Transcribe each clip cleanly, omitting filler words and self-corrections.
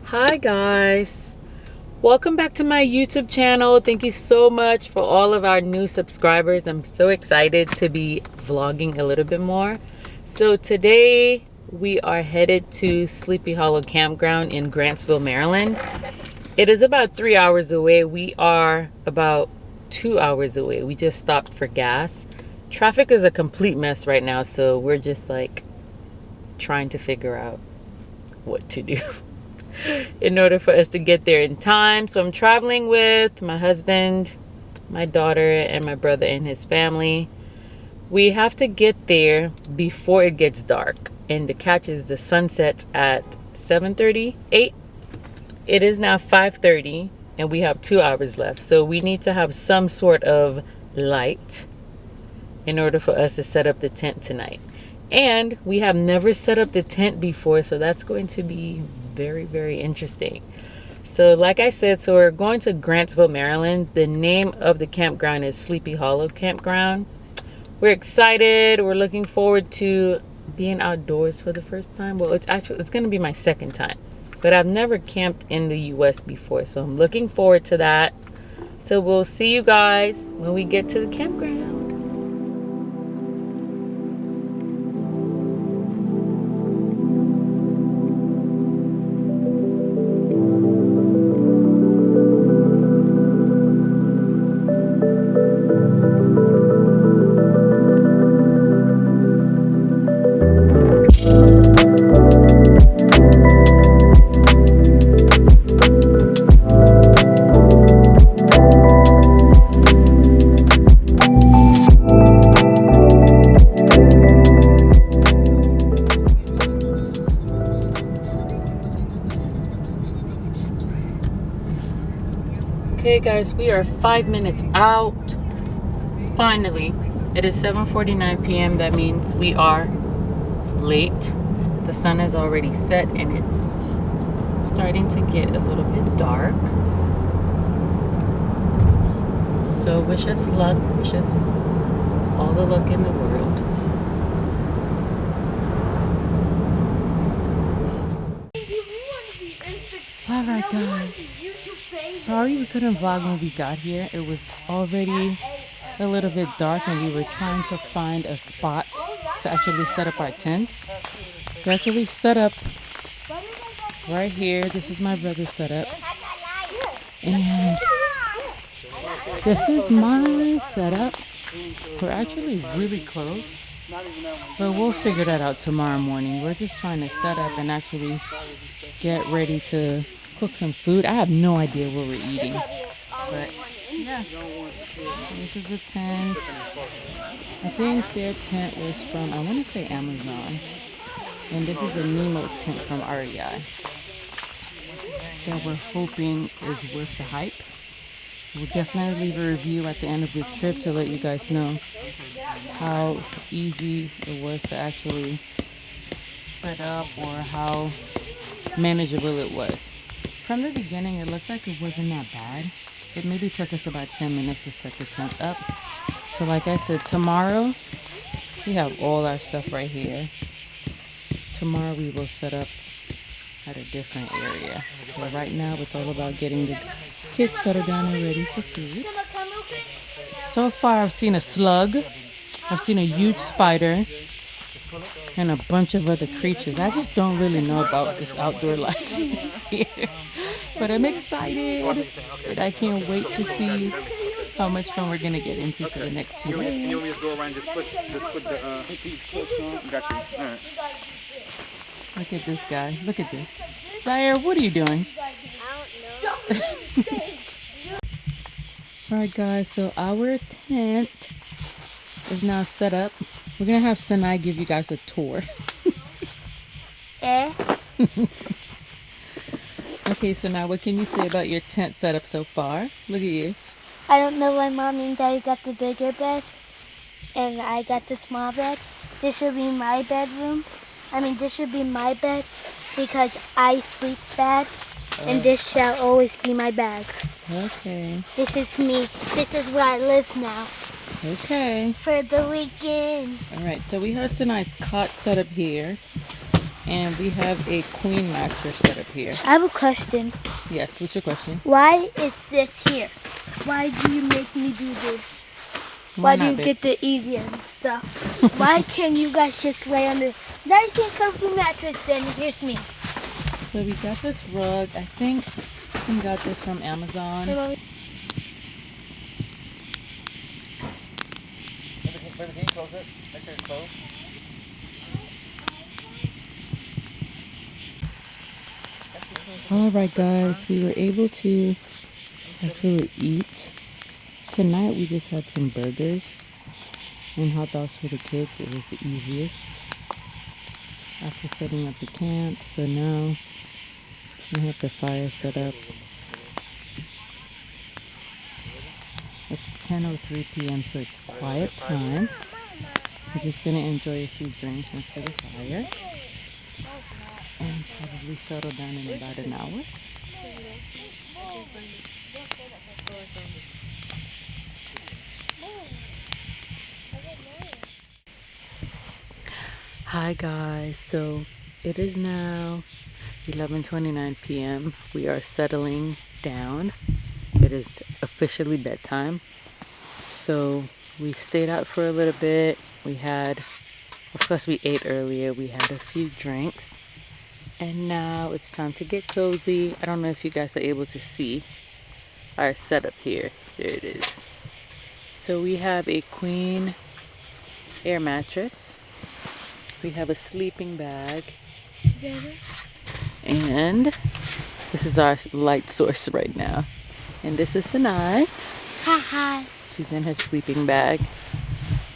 Hi guys, welcome back to my YouTube channel. Thank you so much for all of our new subscribers. I'm so excited to be vlogging a little bit more. So today we are headed to Sleepy Hollow Campground in Grantsville, Maryland. It is about 3 hours away. We are about 2 hours away. We just stopped for gas. Traffic is a complete mess right now, so we're just like trying to figure out what to do in order for us to get there in time. So I'm traveling with my husband, my daughter, and my brother and his family. We have to get there before it gets dark, and the catch is the sun sets at 7:38. It is now 5:30 and we have 2 hours left, so we need to have some sort of light in order for us to set up the tent tonight. And we have never set up the tent before, so that's going to be very, very interesting. So like I said, so we're going to Grantsville, Maryland. The name of the campground is Sleepy Hollow Campground. We're excited. We're looking forward to being outdoors for the first time. Well, it's going to be my second time, but I've never camped in the US before, so I'm looking forward to that. So we'll see you guys when we get to the campground. Okay guys, we are 5 minutes out. Finally, it is 7:49 p.m. That means we are late. The sun has already set and it's starting to get a little bit dark. So wish us luck, wish us all the luck in the world. Alright guys, sorry we couldn't vlog when we got here. It was already a little bit dark and we were trying to find a spot to actually set up our tents. We actually set up right here. This is my brother's setup. And this is my setup. We're actually really close, but we'll figure that out tomorrow morning. We're just trying to set up and actually get ready to cook some food. I have no idea what we're eating, but yeah. This is a tent. I think their tent was from, I want to say Amazon. And this is a Nemo tent from REI that we're hoping is worth the hype. We'll definitely leave a review at the end of the trip to let you guys know how easy it was to actually set up or how manageable it was. From the beginning, it looks like it wasn't that bad. It maybe took us about 10 minutes to set the tent up. So like I said, tomorrow we have all our stuff right here. Tomorrow we will set up at a different area. So right now it's all about getting the kids settled down and ready for food. So far I've seen a slug, I've seen a huge spider, and a bunch of other creatures. I just don't really know about this outdoor life here. But I'm excited and I can't wait to see how much fun we're gonna get into for the next 2 days. You want me to go around and just put the clothes on? Got you. All right. Look at this guy. Look at this. Zaire, what are you doing? I don't know. Alright guys, so our tent is now set up. We're gonna have Sinai give you guys a tour. Okay, so now what can you say about your tent setup so far? Look at you. I don't know why Mommy and Daddy got the bigger bed and I got the small bed. This should be my bedroom. This should be my bed because I sleep bad. And this shall always be my bag. Okay. This is me. This is where I live now. Okay. For the weekend. Alright, so we have Sinai's cot set up here. And we have a queen mattress set up here. I have a question. Yes, what's your question? Why is this here? Why do you make me do this? Why do you get the easier stuff? Why can't you guys just lay on the nice and comfy mattress then? Here's me. So we got this rug. I think we got this from Amazon. Baby, can you close it? Make sure it's closed. All right, guys, we were able to actually eat. Tonight we just had some burgers and hot dogs for the kids. It was the easiest after setting up the camp. So now we have the fire set up. It's 10:03 p.m. so it's quiet time. We're just gonna enjoy a few drinks next to the fire and probably settle down in about an hour. Hi guys, so it is now 11:29 p.m. We are settling down. It is officially bedtime. So we stayed out for a little bit. We had, of course we ate earlier. We had a few drinks. And now it's time to get cozy. I don't know if you guys are able to see our setup here. There it is. So we have a queen air mattress. We have a sleeping bag. And this is our light source right now. And this is Sinai. Hi. She's in her sleeping bag.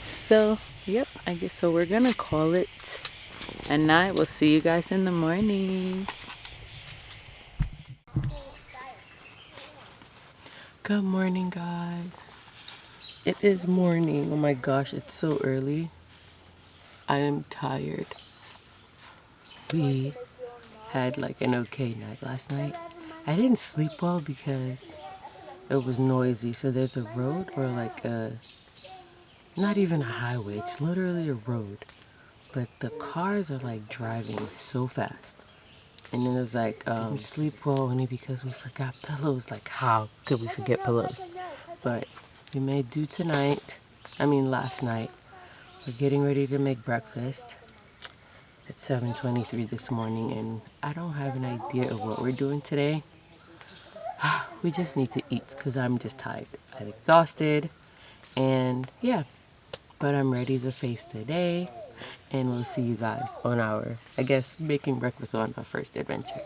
So, yep, I guess so. We're gonna call it a night. We'll see you guys in the morning. Good morning, guys. It is morning. Oh my gosh, it's so early. I am tired. We had like an okay night last night. I didn't sleep well because it was noisy. So there's a road or like not even a highway. It's literally a road. But the cars are like driving so fast. And then it's like, sleep well only because we forgot pillows. Like, how could we forget pillows? But we made do last night. We're getting ready to make breakfast. It's 7:23 this morning, and I don't have an idea of what we're doing today. We just need to eat because I'm just tired. I'm exhausted, and yeah. But I'm ready to face the day. And we'll see you guys on our, I guess, making breakfast on our first adventure.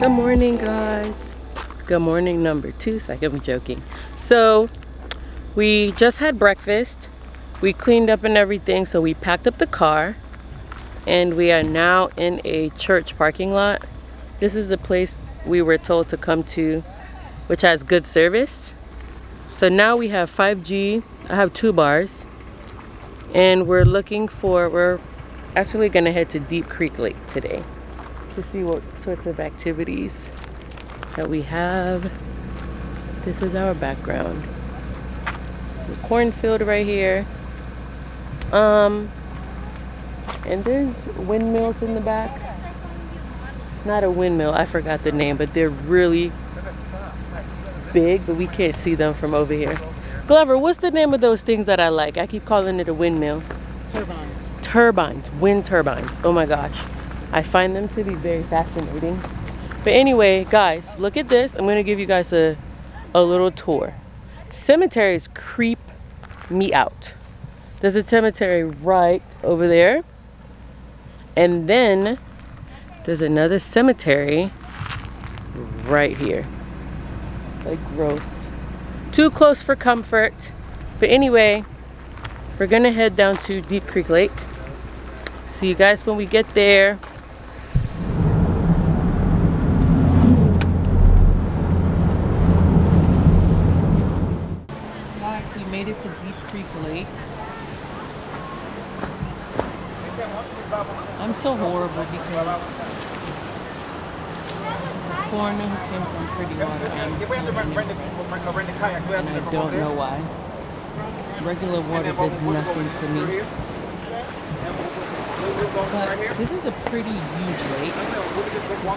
Good morning, guys. Good morning number 2, so I can be joking. So we just had breakfast. We cleaned up and everything, so we packed up the car and we are now in a church parking lot. This is the place we were told to come to, which has good service. So now we have 5G. I have 2 bars, and we're actually gonna head to Deep Creek Lake today to see what sorts of activities that we have. This is our background. It's a cornfield right here. And there's windmills in the back. Not a windmill, I forgot the name, but they're really big, but we can't see them from over here. Glover, what's the name of those things that I like? I keep calling it a windmill. Turbines, wind turbines. Oh my gosh. I find them to be very fascinating. But anyway, guys, look at this. I'm gonna give you guys a little tour. Cemeteries creep me out. There's a cemetery right over there. And then there's another cemetery right here. Like gross. Too close for comfort. But anyway, we're gonna head down to Deep Creek Lake. See you guys when we get there. Guys, we made it to Deep Creek Lake. I'm so horrible because as a foreigner who came from pretty water, I'm so and I don't know why. Regular water does nothing for me. But this is a pretty huge lake.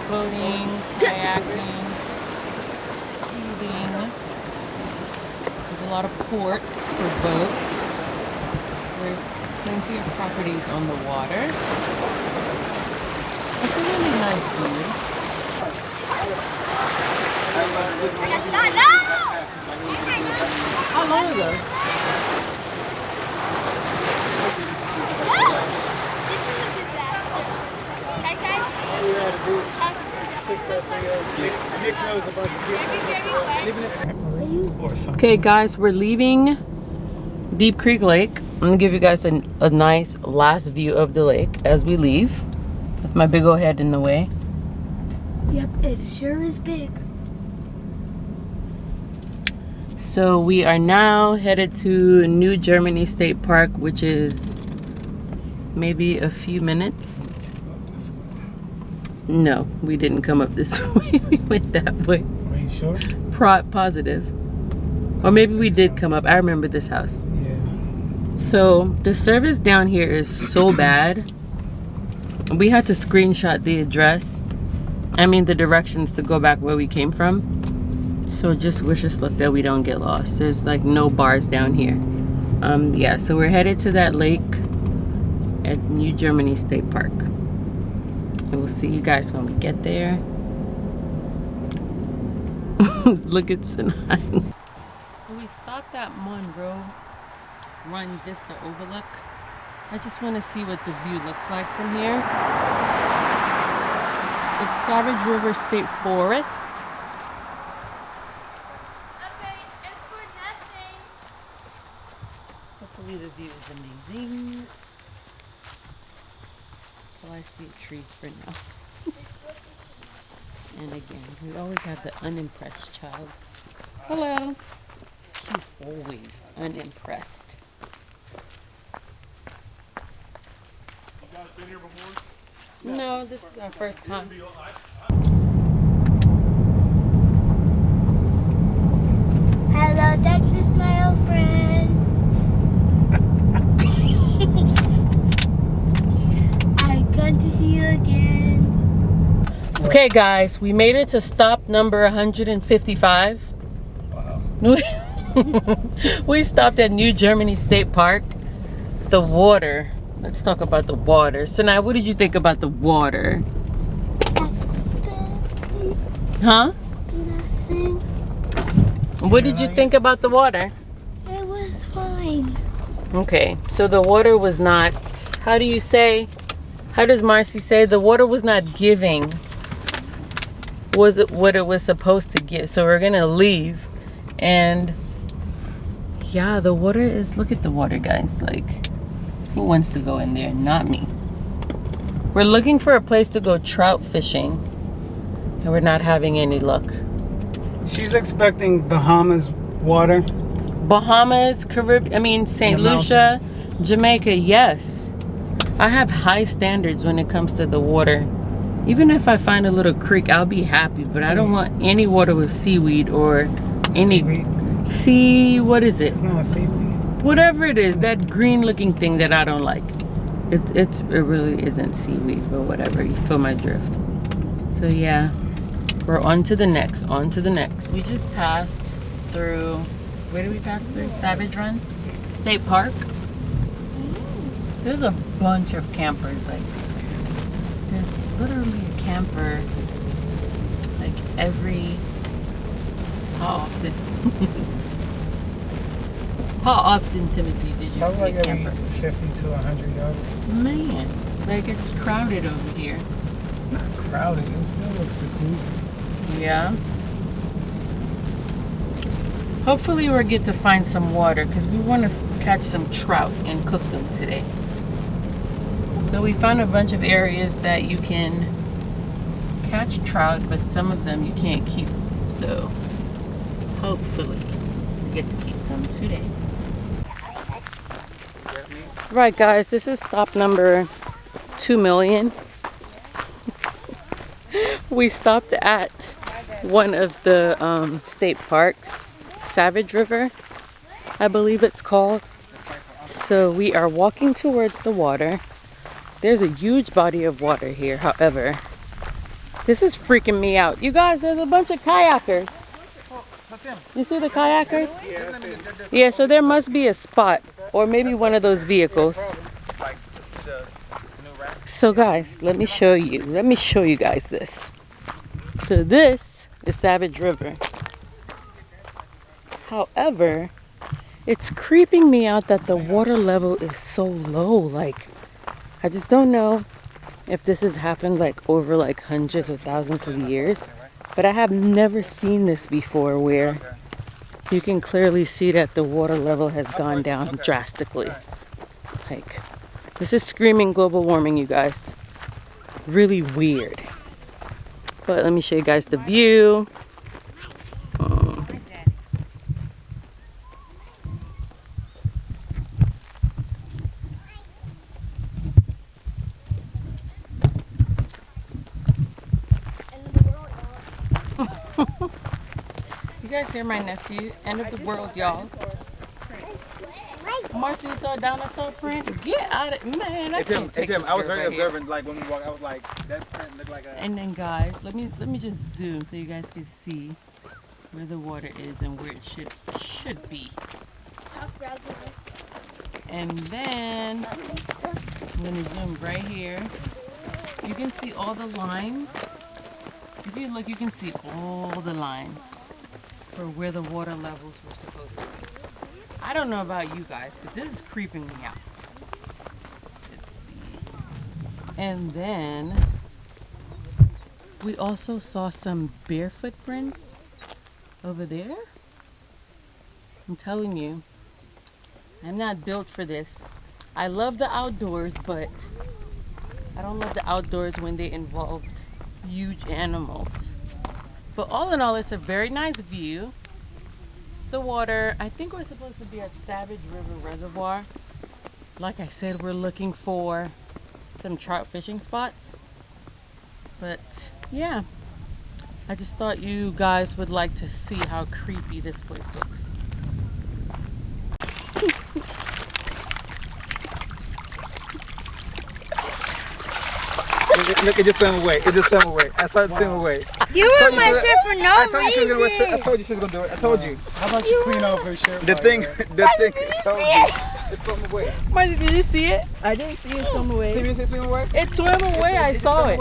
Boating, kayaking, skiing. There's a lot of ports for boats. There's plenty of properties on the water. It's a really nice view. How long ago? Okay guys, we're leaving Deep Creek Lake. I'm gonna give you guys a nice last view of the lake as we leave, with my big old head in the way. Yep, it sure is big. So we are now headed to New Germany State Park, which is maybe a few minutes. No, we didn't come up this way. We went that way. Are you sure? Positive. Or maybe we did come up. I remember this house. Yeah. So the service down here is so bad. We had to screenshot the address. I mean the directions to go back where we came from. So just wish us luck that we don't get lost. There's like no bars down here. Yeah, so we're headed to that lake at New Germany State Park. And we'll see you guys when we get there. Look at Sinai. So we stopped at Monroe Run Vista Overlook. I just want to see what the view looks like from here. It's Savage River State Forest. Okay, it's for nothing. Hopefully the view is amazing. All I see are trees for now. And again, we always have the unimpressed child. Hello. She's always unimpressed. You guys been here before? No, this is our first time. Hello, Texas, my old friend. I'm going to see you again. Okay, guys, we made it to stop number 155. Wow. We stopped at New Germany State Park. The water. Let's talk about the water. Sinai, what did you think about the water? Huh? Nothing. What did you think about the water? It was fine. Okay, so the water was not, how does Marcy say? The water was not giving. Was it what it was supposed to give? So we're gonna leave, and yeah, the water is, look at the water, guys. Like, who wants to go in there? Not me. We're looking for a place to go trout fishing, and we're not having any luck. She's expecting Bahamas water. Bahamas, St. Lucia, Jamaica, yes. I have high standards when it comes to the water. Even if I find a little creek, I'll be happy, but I don't want any water with seaweed or any Seaweed? what is it? It's not a seaweed. Whatever it is, that green looking thing that I don't like. It really isn't seaweed, but whatever, you feel my drift. So yeah, we're on to the next, We just passed through, where did we pass through? Savage Run State Park. There's a bunch of campers, like, there's literally a camper, like how often? How often, Timothy, did you Probably see like a camper? every 50 to 100 yards. Man, like it's crowded over here. It's not crowded. It still looks secluded. Yeah. Hopefully we'll get to find some water because we want to catch some trout and cook them today. So we found a bunch of areas that you can catch trout, but some of them you can't keep. So hopefully we get to keep some today. Right, guys, this is stop number 2 million. We stopped at one of the state parks, Savage River, I believe it's called. So we are walking towards the water. There's a huge body of water here. However, this is freaking me out. You guys, there's a bunch of kayakers. You see the kayakers? Yeah, so there must be a spot or maybe one of those vehicles. So guys, let me show you. Let me show you guys this. So this is Savage River. However, it's creeping me out that the water level is so low. Like, I just don't know if this has happened like over like hundreds of thousands of years, but I have never seen this before where you can clearly see that the water level has gone down drastically. Like, this is screaming global warming, you guys. Really weird. But let me show you guys the view. You guys hear my nephew? End of the world, y'all. Marcy, you saw a dinosaur print? Get out of it, man. It's him. I was very observant. Like when we walked, I was like, that print looked like a. And then, guys, let me just zoom so you guys can see where the water is and where it should be. And then I'm gonna zoom right here. You can see all the lines. If you look, you can see all the lines for where the water levels were supposed to be. I don't know about you guys, but this is creeping me out. Let's see. And then we also saw some bear footprints over there. I'm telling you, I'm not built for this. I love the outdoors, but I don't love the outdoors when they involve huge animals. But all in all, it's a very nice view. It's the water. I think we're supposed to be at Savage River Reservoir. Like I said, we're looking for some trout fishing spots. But yeah, I just thought you guys would like to see how creepy this place looks. Look, it just swam away. It just swam away. I saw it swim away. You were my shirt for no I told you she was reason. gonna wear shirt. I told you she was gonna do it. I told you. How about you clean off her shirt? The thing. I told you. It swam away. Marcy, did you see it? I didn't see it swim See away. me say swim away? It swam away. I saw it.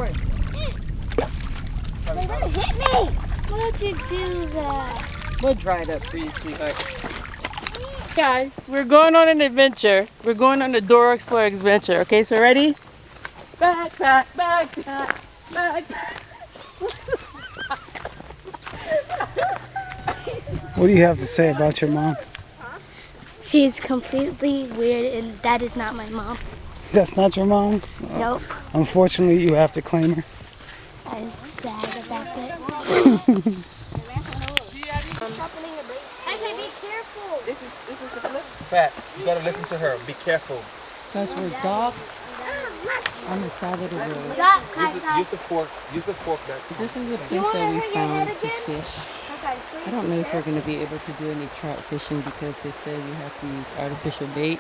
They're gonna hit me. Why'd you do that? We'll dry it up for you, sweetheart. Guys, we're going on an adventure. We're going on a Dora Explorer adventure. Okay, so ready? Backpack, backpack, backpack. What do you have to say about your mom? She's completely weird, and that is not my mom. That's not your mom? Nope. Unfortunately, you have to claim her. I'm sad about it. Be careful. This is the flip. Fat. You gotta listen to her. Be careful. Because we're docked on the side of the road. Use the fork. Use the fork. This is a place that we found to fish. I don't know if we're going to be able to do any trout fishing because they said you have to use artificial bait.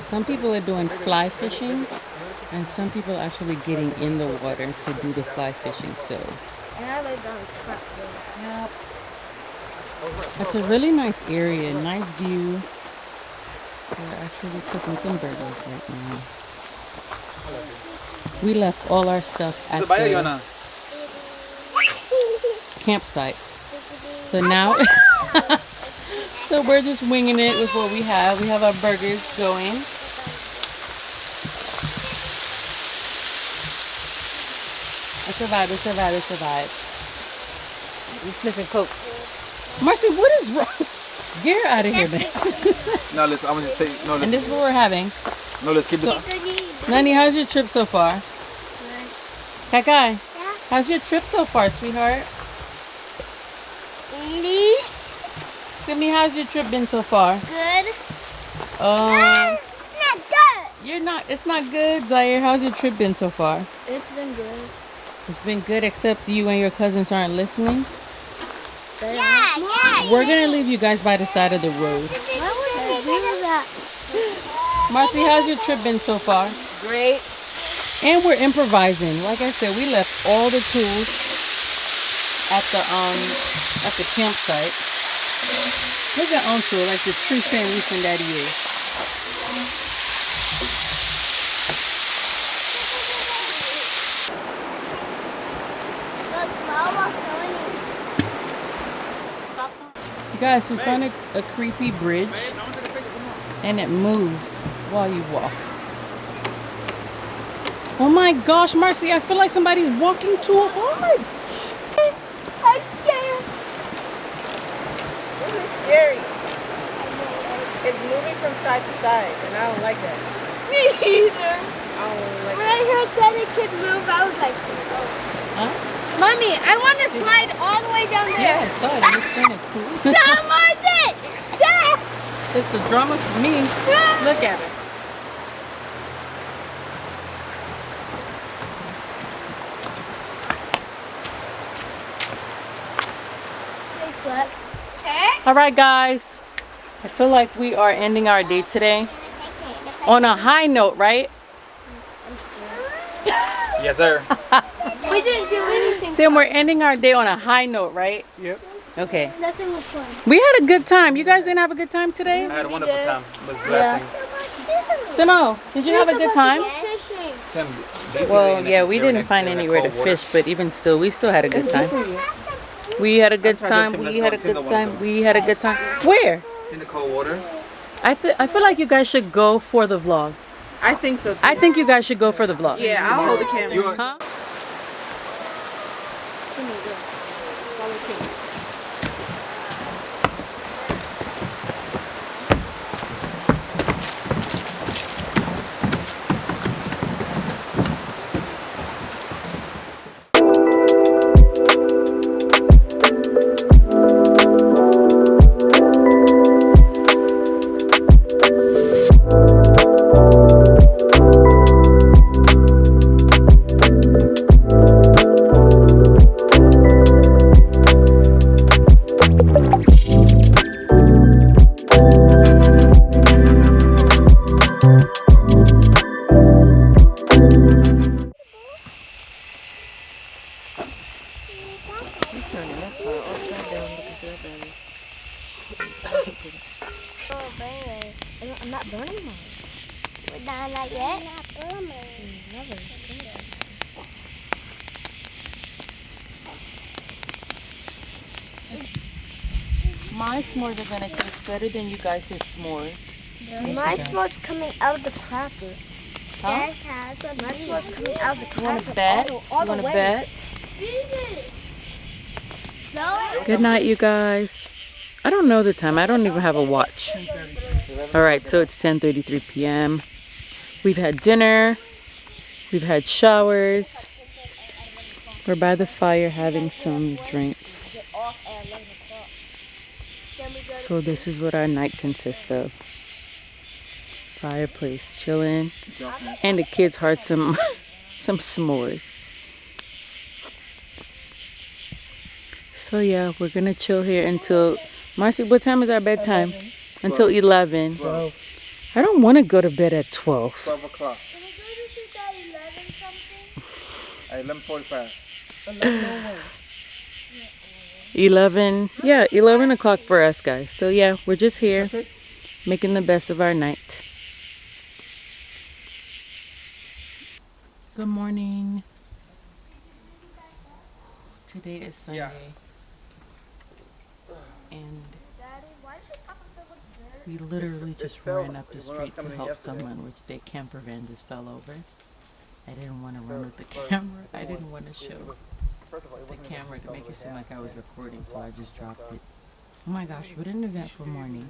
Some people are doing fly fishing, and some people are actually getting in the water to do the fly fishing. So, yep. It's a really nice area, nice view. We're actually cooking some burgers right now. We left all our stuff at the campsite. So now, so we're just winging it with what we have. We have our burgers going. It's a vibe, it's a vibe, it's a vibe. You sniffing coke. Marcy, what is wrong? Get her out of here, man. No, listen, I'm gonna just say, no, And listen. this is what we're having. No, let's keep this. Nani, how's your trip so far? Good. Kakai, Yeah. how's your trip so far, sweetheart? Simi, how's your trip been so far? Good. Um, Not good. it's not good. Zaire, how's your trip been so far? It's been good. It's been good, except you and your cousins aren't listening. Yeah. We're gonna leave you guys by the side of the road. Why would you do that? Marcy, how's your trip been so far? Great. And we're improvising. Like I said, we left all the tools at the campsite. Look at own tool, like the true St. Lucian that he is. You guys, we found a creepy bridge, and it moves while you walk. Oh my gosh, Marcy, I feel like somebody's walking too hard. I'm scared. This is scary. It's moving from side to side, and I don't like that. Me either. I don't like When I heard that it could move, I was like, oh. Huh? Mommy, I want to slide all the way down Yeah, there. I saw it. It looks kind of cool. Come on, it. Yes. It's the drama for me. Look at it. They slept. All right, guys. I feel like we are ending our day today on a high note, right? Yes, sir. We didn't do anything. Tim, we're ending our day on a high note, right? Yep. Okay. Nothing was fun. We had a good time. You guys didn't have a good time today? I had a wonderful time. It was blessings. Simo, did you have a good time? Fishing. Tim, Well, yeah, we didn't find anywhere to fish, but even still, we still had a good time. We had a good time. We had a good time. We had a good time. Where? In the cold water. I feel like you guys should go for the vlog. I think so too. I think you guys should go for the vlog. Yeah, I'll hold the camera. You are, Huh? Oh, baby. I'm not burning mine. We're not like yet? Not burning. Never. My s'mores are gonna taste better than you guys' s'mores. My s'mores coming out of the cracker. Huh? My s'mores coming out of the cracker. You wanna bet? You wanna bet? Good night, you guys. I don't know the time. I don't even have a watch. All right, so it's 10:33 p.m. We've had dinner. We've had showers. We're by the fire having some drinks. So this is what our night consists of. Fireplace, chilling, and the kids heart some s'mores. So yeah, we're gonna chill here until Marcy. What time is our bedtime? 11. Until 11. 12. I don't want to go to bed at 12. 12 o'clock. Can we go to sleep at 11 something? At 11:45. 11. Yeah, 11 o'clock for us guys. So yeah, we're just here making the best of our night. Good morning. Today is Sunday. And we literally just ran up the street to help someone, which their camper van just fell over. I didn't want to run with the camera. I didn't want to show. the camera to make it seem like I was recording, so I just dropped it. Oh my gosh, what an eventful morning.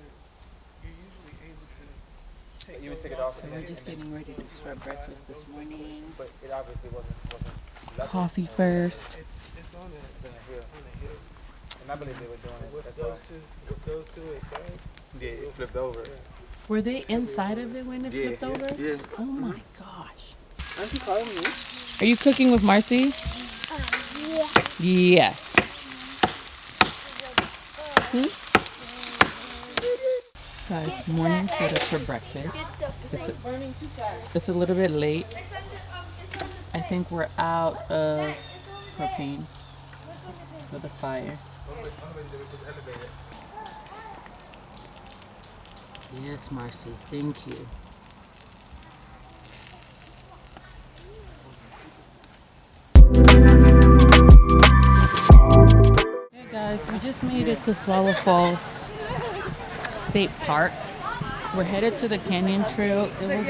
So we're just getting ready to start breakfast this morning. Coffee first. And I believe they were doing it. With those two inside? Yeah, it flipped over. Were they inside of it when it flipped over? Yeah. Oh my gosh. Aren't you calling me? Are you cooking with Marcy? Yeah. Yes. Guys, morning setup for breakfast. It's a little bit late. I think we're out of propane for the fire. Yes, Marcy, thank you. Hey guys, we just made it to Waterfalls State Park. We're headed to the canyon trail. It was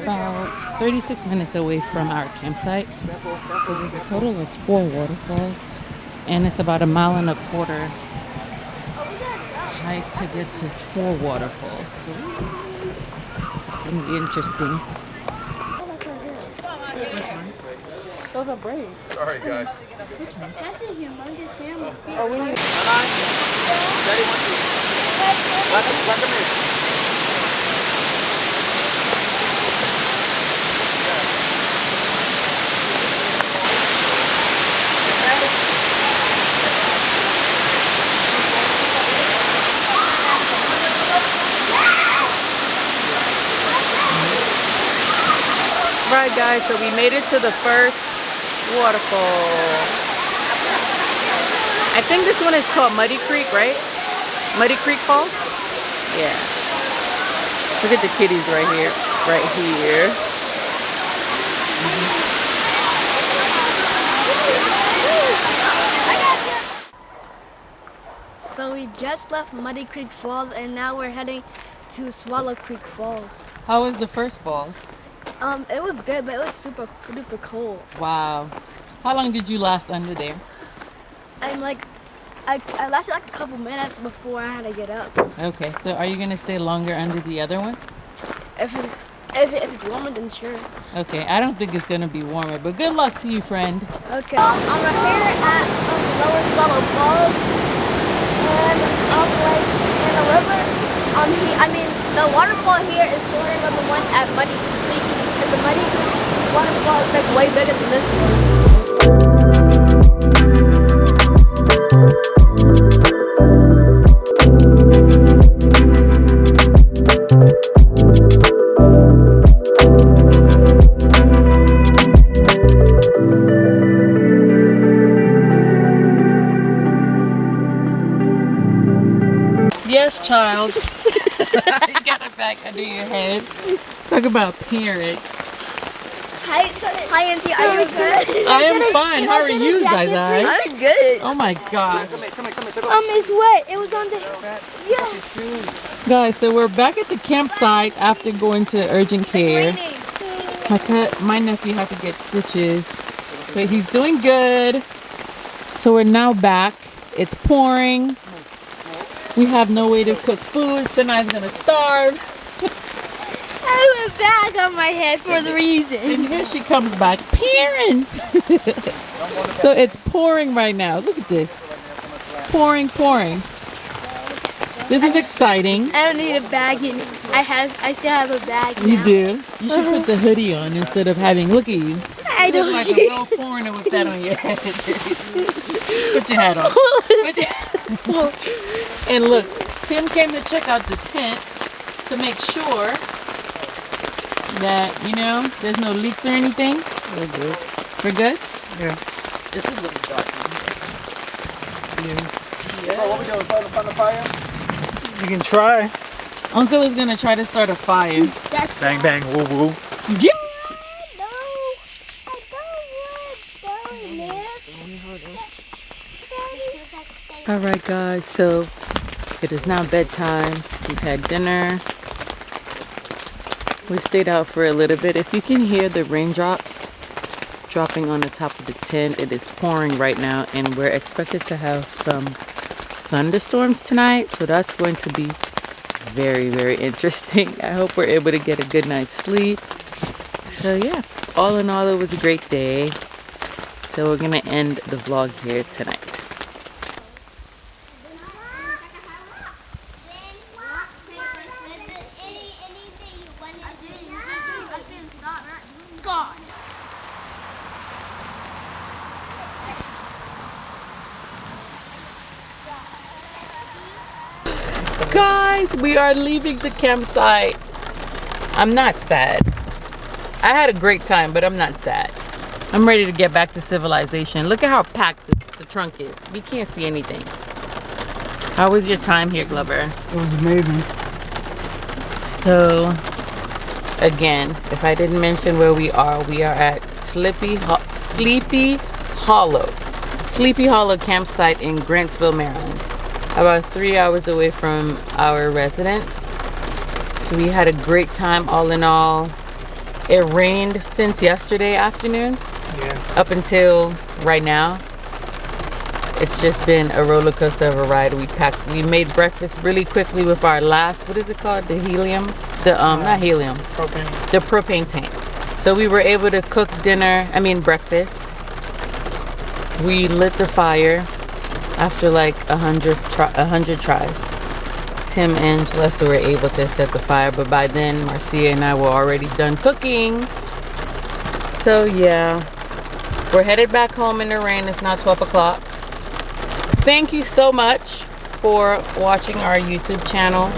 about 36 minutes away from our campsite. So there's a total of 4 waterfalls, and it's about 1.25 miles hike to get to 4 waterfalls. So it's gonna be interesting. Those are braids. Sorry, guys. That's a humongous family. Oh, we need. Daddy wants you. Welcome in. Right guys, so we made it to the first waterfall. I think this one is called Muddy Creek, right? Muddy Creek Falls? Yeah. Look at the kitties right here. Right here. So we just left Muddy Creek Falls and now we're heading to Swallow Creek Falls. How was the first falls? It was good, but it was super duper cold. Wow. How long did you last under there? I lasted like a couple minutes before I had to get up. Okay, so are you going to stay longer under the other one? If it's warmer, then sure. Okay, I don't think it's going to be warmer, but good luck to you, friend. Okay. We're here at Lower Swallow Falls, and like in the river. The waterfall here is shorter than the one at Muddy Creek, and the Muddy Creek waterfall is like way bigger than this one. Yes, child. You got it back under your head. Talk about parents. Hi, Auntie. Are you good? I am fine. How are you, Zai? I'm good. Oh my gosh. Come here. It's wet. It was on the. Yes. Guys, so we're back at the campsite after going to urgent care. My nephew had to get stitches, but he's doing good. So we're now back. It's pouring. We have no way to cook food. Sinai's gonna starve. I have a bag on my head for the reason. And here she comes back. Parents! So it's pouring right now. Look at this. Pouring. This is exciting. I don't need a bag in. I still have a bag now. You do? You should put the hoodie on instead of having, look at you. I You don't look like a real foreigner with that on your head. Put your hat on. And look, Tim came to check out the tent to make sure that, there's no leaks or anything. We're good. We're good? Yeah. This is looking dark. So what we doing? Starting the fire? You can try. Uncle is gonna try to start a fire. Bang, bang, woo, woo. Yeah. No, I don't want All right, guys. So it is now bedtime. We've had dinner. We stayed out for a little bit. If you can hear the raindrops, dropping on the top of the tent. It is pouring right now, and we're expected to have some thunderstorms tonight, so that's going to be very, very interesting. I hope we're able to get a good night's sleep. So yeah, all in all, it was a great day. So we're gonna end the vlog here tonight. Guys, we are leaving the campsite. I'm not sad. I had a great time, but I'm not sad. I'm ready to get back to civilization. Look at how packed the trunk is. We can't see anything. How was your time here, Glover? It was amazing. So, again, if I didn't mention where we are at Sleepy Hollow campsite in Grantsville, Maryland. About 3 hours away from our residence. So we had a great time all in all. It rained since yesterday afternoon. Yeah. Up until right now. It's just been a roller coaster of a ride. We made breakfast really quickly with our last, what is it called? The helium? Not helium. Propane. The propane tank. So we were able to cook breakfast. We lit the fire after like 100 tries. Tim and Celeste were able to set the fire, but by then Marcia and I were already done cooking. So yeah, we're headed back home in the rain. It's now 12 o'clock. Thank you so much for watching our YouTube channel,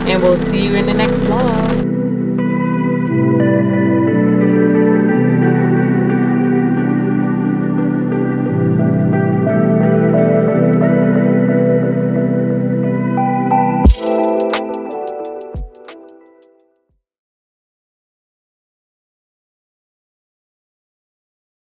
and we'll see you in the next vlog.